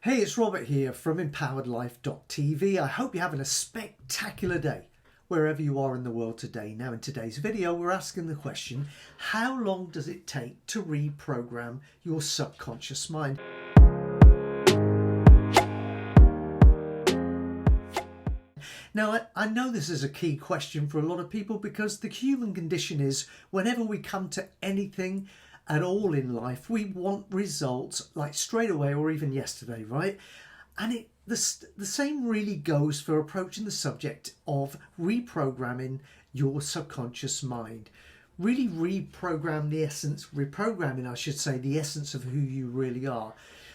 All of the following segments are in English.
Hey, it's Robert here from empoweredlife.tv. I hope you're having a spectacular day wherever you are in the world today. Now, in today's video, we're asking the question, how long does it take to reprogram your subconscious mind? Now, I know this is a key question for a lot of people because the human condition is whenever we come to anything at all in life, we want results like straight away or even yesterday, right? And the same really goes for approaching the subject of reprogramming your subconscious mind. Really reprogramming, I should say, the essence of who you really are.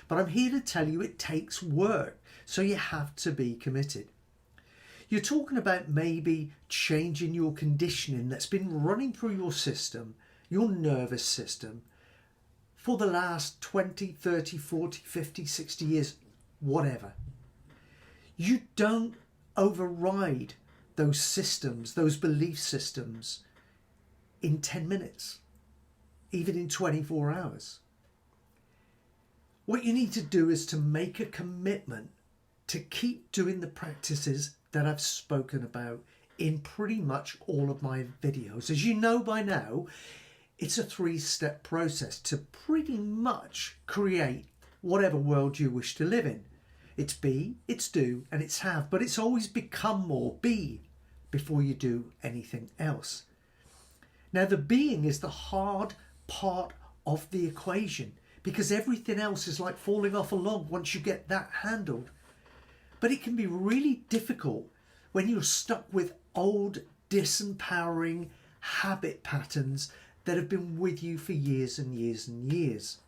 But I'm here to tell you it takes work, so you have to be committed. You're talking about maybe changing your conditioning that's been running through your system, your nervous system, for the last 20, 30, 40, 50, 60 years, whatever. You don't override those systems, those belief systems in 10 minutes, even in 24 hours. What you need to do is to make a commitment to keep doing the practices that I've spoken about in pretty much all of my videos. As you know by now, it's a 3-step process to pretty much create whatever world you wish to live in. It's be, it's do, and it's have, but it's always become more be before you do anything else. Now, the being is the hard part of the equation because everything else is like falling off a log once you get that handled. But it can be really difficult when you're stuck with old, disempowering habit patterns that have been with you for years and years and years.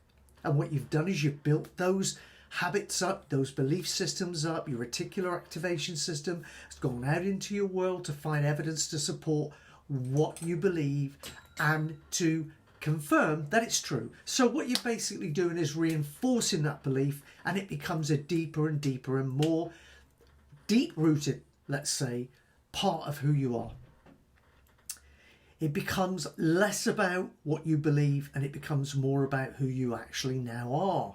And what you've done is you've built those habits up, those belief systems up, your reticular activation system has gone out into your world to find evidence to support what you believe and to confirm that it's true. So what you're basically doing is reinforcing that belief, and it becomes a deeper and deeper and more deep-rooted, let's say, part of who you are. It becomes less about what you believe and it becomes more about who you actually now are.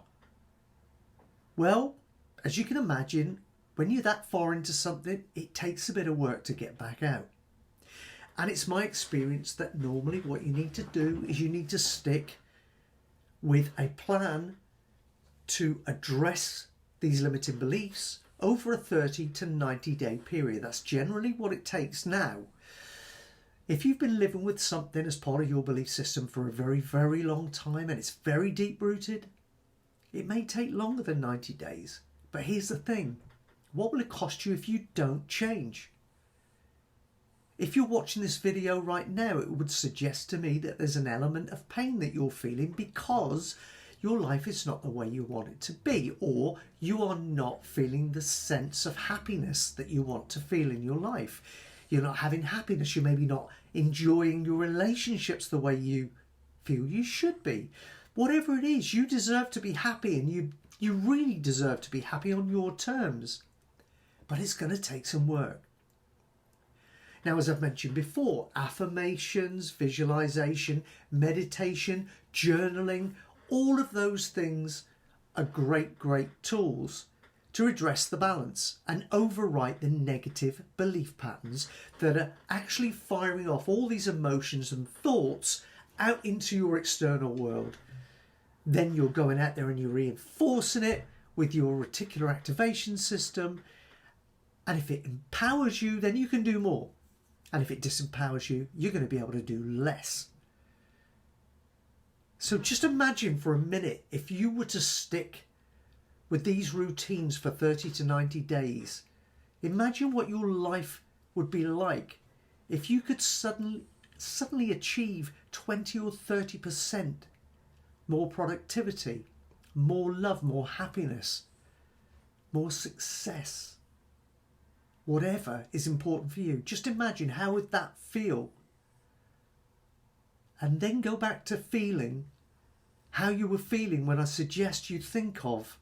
Well, as you can imagine, when you're that far into something, it takes a bit of work to get back out. And it's my experience that normally what you need to do is you need to stick with a plan to address these limiting beliefs over a 30 to 90 day period. That's generally what it takes now. If you've been living with something as part of your belief system for a very, very long time and it's very deep rooted, it may take longer than 90 days. But here's the thing. What will it cost you if you don't change? If you're watching this video right now, it would suggest to me that there's an element of pain that you're feeling because your life is not the way you want it to be, or you are not feeling the sense of happiness that you want to feel in your life. You're not having happiness. You're maybe not enjoying your relationships the way you feel you should be. Whatever it is, you deserve to be happy, and you really deserve to be happy on your terms. But it's going to take some work. Now, as I've mentioned before, affirmations, visualization, meditation, journaling, all of those things are great, great tools to address the balance and overwrite the negative belief patterns that are actually firing off all these emotions and thoughts out into your external world. Then you're going out there and you're reinforcing it with your reticular activation system. And if it empowers you, then you can do more. And if it disempowers you, you're going to be able to do less. So just imagine for a minute if you were to stick with these routines for 30 to 90 days. Imagine what your life would be like if you could suddenly achieve 20 or 30% more productivity, more love, more happiness, more success. Whatever is important for you. Just imagine, how would that feel? And then go back to feeling how you were feeling when I suggest you think of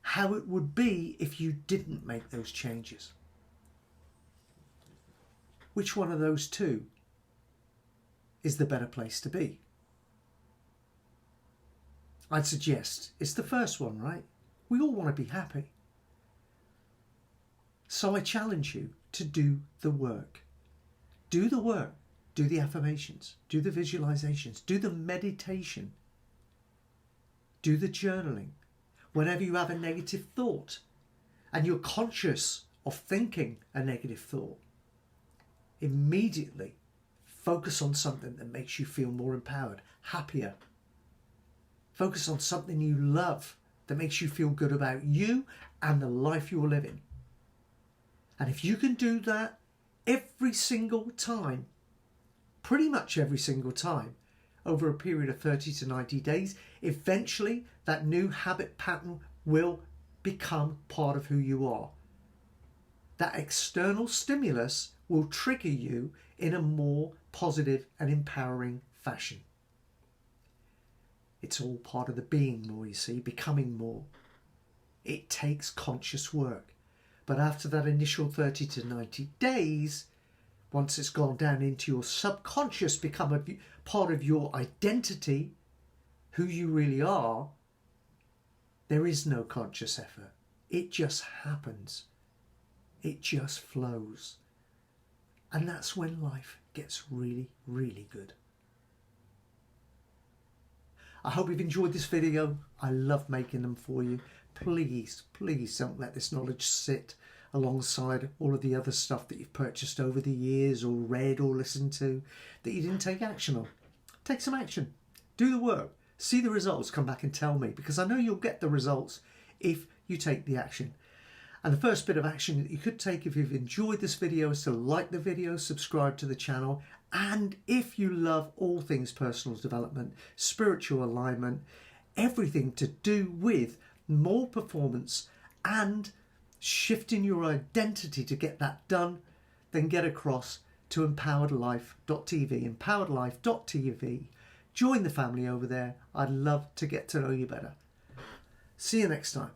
how it would be if you didn't make those changes. Which one of those two is the better place to be? I'd suggest it's the first one, right? We all want to be happy. So I challenge you to do the work. Do the work. Do the affirmations. Do the visualizations. Do the meditation. Do the journaling. Whenever you have a negative thought and you're conscious of thinking a negative thought, immediately focus on something that makes you feel more empowered, happier. Focus on something you love that makes you feel good about you and the life you're living. And if you can do that every single time, pretty much every single time, over a period of 30 to 90 days, eventually that new habit pattern will become part of who you are. That external stimulus will trigger you in a more positive and empowering fashion. It's all part of the being more, you see, becoming more. It takes conscious work. But after that initial 30 to 90 days, once it's gone down into your subconscious, become a part of your identity, who you really are, there is no conscious effort. It just happens. It just flows. And that's when life gets really, really good. I hope you've enjoyed this video. I love making them for you. Please, please don't let this knowledge sit alongside all of the other stuff that you've purchased over the years or read or listened to that you didn't take action on. Take some action. Do the work. See the results. Come back and tell me, because I know you'll get the results if you take the action. And the first bit of action that you could take if you've enjoyed this video is to like the video, subscribe to the channel, and if you love all things personal development, spiritual alignment, everything to do with more performance and shifting your identity to get that done, then get across to empoweredlife.tv, empoweredlife.tv. Join the family over there. I'd love to get to know you better. See you next time.